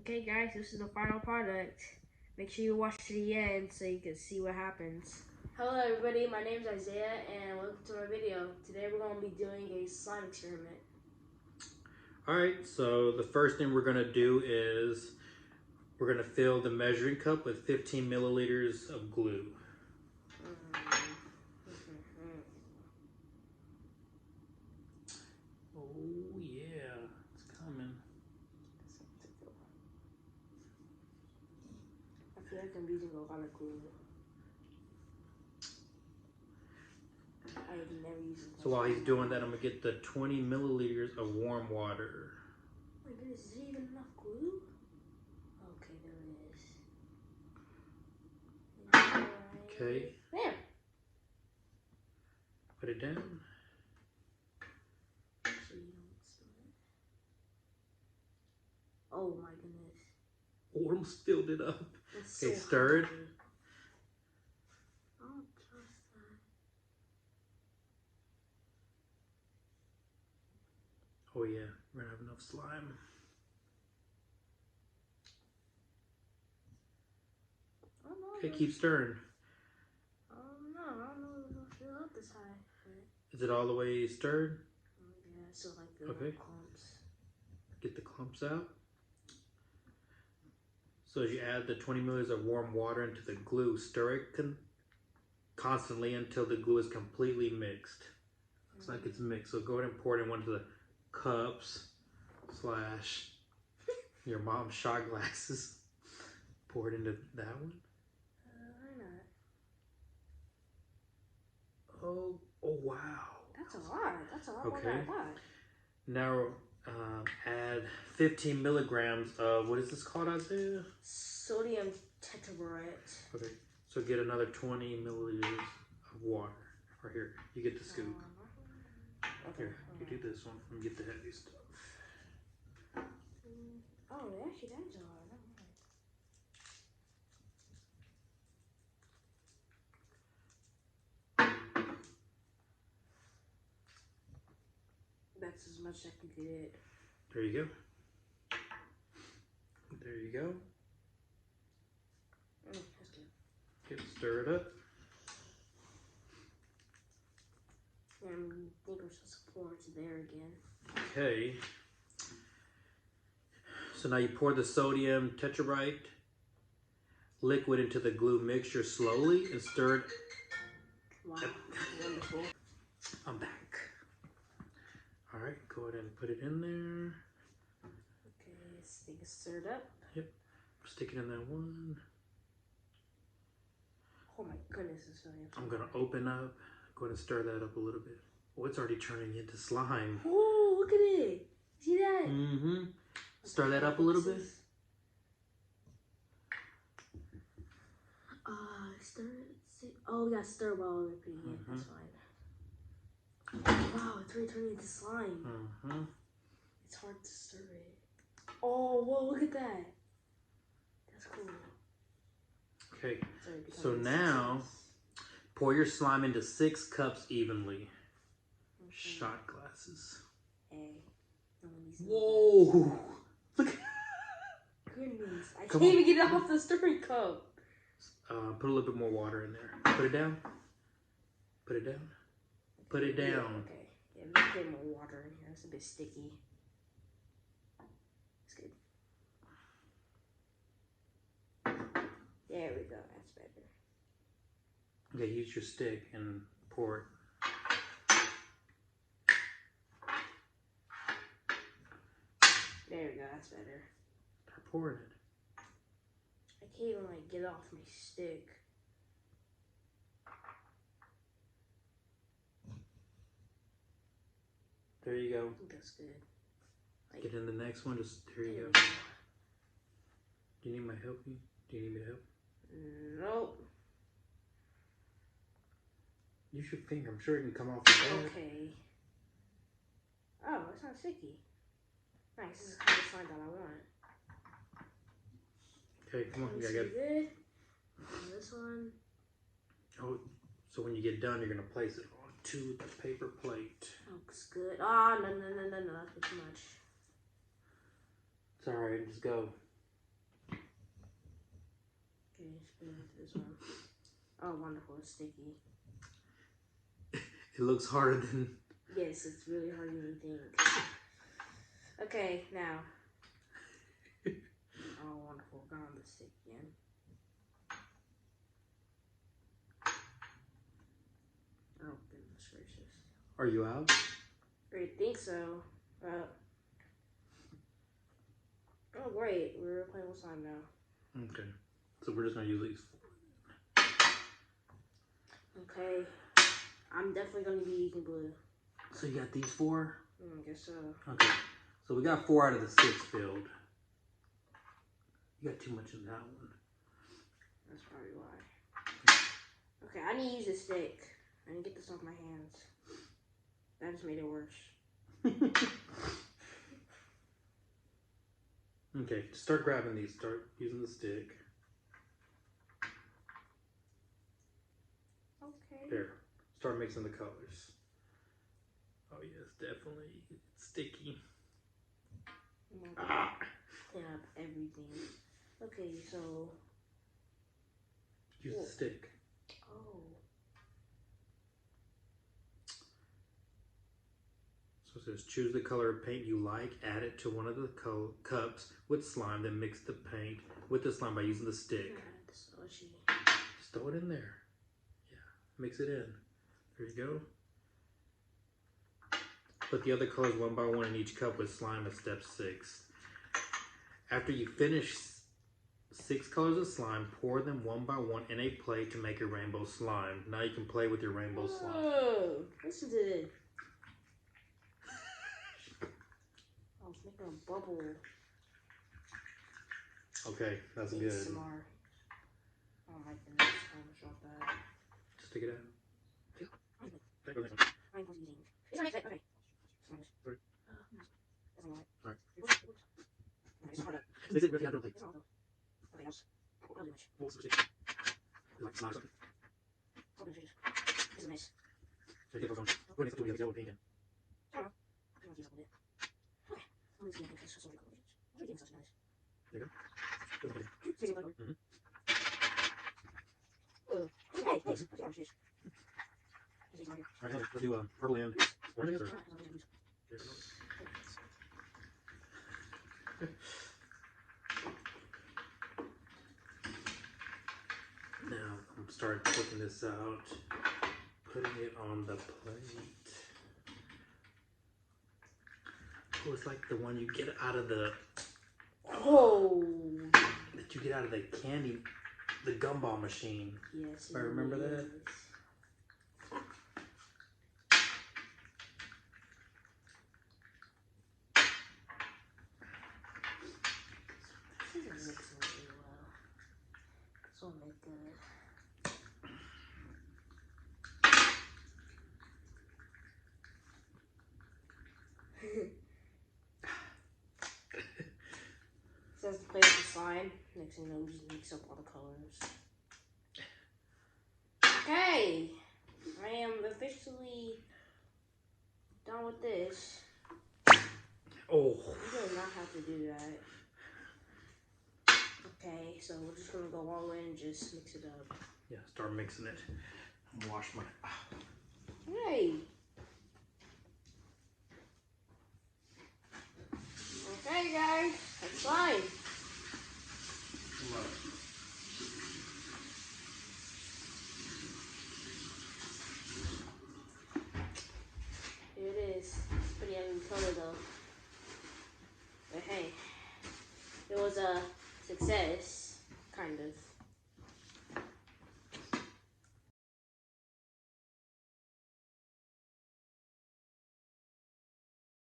Okay guys, this is the final product. Make sure you watch to the end so you can see what happens. Hello everybody, my name is Isaiah and welcome to my video. Today we're going to be doing a slime experiment. Alright, so the first thing we're going to do is we're going to fill the measuring cup with 15 milliliters of glue. Oh yeah, it's coming. I feel like I'm using a lot of glue. I have never used it. So while he's doing that, I'm going to get the 20 milliliters of warm water. Oh my goodness, is there even enough glue? Okay, there it is. Okay. There. Put it down. So you don't spill it. Oh my goodness. Almost filled it up. It's Okay, so stir it. high. I don't trust that. Oh yeah, we're going to have enough slime. Oh no. Okay, keep stirring. Oh no, I don't know if it'll fill up this high. But... Is it all the way stirred? Oh yeah, so like the Okay. clumps. Get the clumps out. So as you add the 20 milliliters of warm water into the glue, stir it constantly until the glue is completely mixed. Looks like it's mixed. So go ahead and pour it in one of the cups / your mom's shot glasses. Pour it into that one. Why not? Oh wow. That's a lot. That's a lot more Okay. than I thought. Now add 15 milligrams of, what is this called, Isaiah? Sodium tetraborate. Okay, so get another 20 milliliters of water. Right here, you get the scoop. Okay. Here, you do this one and get the heavy stuff. Oh, actually, that is a lot. That's as much as I can get. There you go. There you go. That's good. Okay, stir it up. And I think we're supposed to pour it there again. Okay. So now you pour the sodium tetraborate liquid into the glue mixture slowly and stir it. Wow, wonderful. I'm back. All right, go ahead and put it in there. Okay, this thing is stirred up. Yep, stick it in that one. Oh my goodness, it's really I'm gonna open up. Go ahead and stir that up a little bit. Oh, it's already turning into slime. Oh, look at it. See that? Mm-hmm. Stir that up a little bit. Stir it. Oh, we got stir while we're putting it. That's fine. Wow, it's really turning into slime. Mm-hmm. It's hard to stir it. Oh, whoa, look at that. That's cool. Okay, so now pour your slime into 6 cups evenly. Okay. Shot glasses. Hey. Whoa! Look. Goodness, I can't even get it off the stirring cup. Put a little bit more water in there. Put it down. Put it down. Put it down. Yeah, okay. Yeah, let's put more water in here. It's a bit sticky. It's good. There we go. That's better. Okay, use your stick and pour it. There we go. That's better. Start pouring it. I can't even like get off my stick. There you go. I think that's good. Like, get in the next one. Just here you go. Do you need my help? Do you need me to help? Nope. Use your finger. I'm sure it can come off the bed. Okay. Oh, it's not sticky. Nice. This is the kind of slime that I want. Okay, come on. Looks You gotta get good. And this one. Oh, so when you get done, you're gonna place it onto the paper plate. Looks good. Ah, no. That's too much. It's alright. Just go. Okay, spin into this one. Oh, wonderful, it's sticky. It looks harder than... Yes, it's really harder than you think. Okay, now. Oh, wonderful, got on the stick again. Oh, goodness gracious. Are you out? I think so. Oh, great, we're playing with slime now. Okay, so we're just gonna use these. Okay, I'm definitely gonna be using blue. So you got these 4? I guess so. Okay, so we got 4 out of the 6 filled. You got too much in that one. That's probably why. Okay, I need to use a stick. I need to get this off my hands. That just made it worse. Okay, start grabbing these. Start using the stick. Okay. There. Start mixing the colors. Oh yes, definitely. It's sticky. Clean up everything. Okay, so... Use the stick. Oh. So it says choose the color of paint you like, add it to one of the cups with slime, then mix the paint with the slime by using the stick. Just throw it in there. Yeah, mix it in. There you go. Put the other colors one by one in each cup with slime at step 6. After you finish 6 colors of slime, pour them one by one in a plate to make a rainbow slime. Now you can play with your rainbow slime. Oh, listen to this. I was making a bubble. Okay, that's good. ASMR. Oh my goodness, I almost dropped that. Just take it out. I'm confusing. It's alright, okay. Sorry. That's alright. Alright. It's hard. Is it really hard to play? It's not though. Nothing else. Not too much. What was the mistake? Like slime or something? This is a mess. So you get those on. Go ahead and put the yellow paint in. I don't know. I'm gonna use up a bit. Okay. I'm gonna see if I can fix some of the colors. I'm doing such nice. There you go. Mm-hmm. Hey, let's see orange juice. Alright, let's do purple and orange. Or... Now I'm starting cooking this out, putting it on the plate. Oh, it's like the one you get out of the that you get out of the candy, the gumball machine. Yes, I remember that. This isn't mixing really well. This will make good. Says to play with the slime. Next thing you know, we just mix up all the colors. Okay, I am officially done with this. Oh. You do not have to do that. Okay, so we're just gonna go all in and just mix it up. Yeah, start mixing it. Wash my. Hey. Okay, guys, that's slime. Here it is. It's pretty ugly color though. But hey, it was a success, kind of.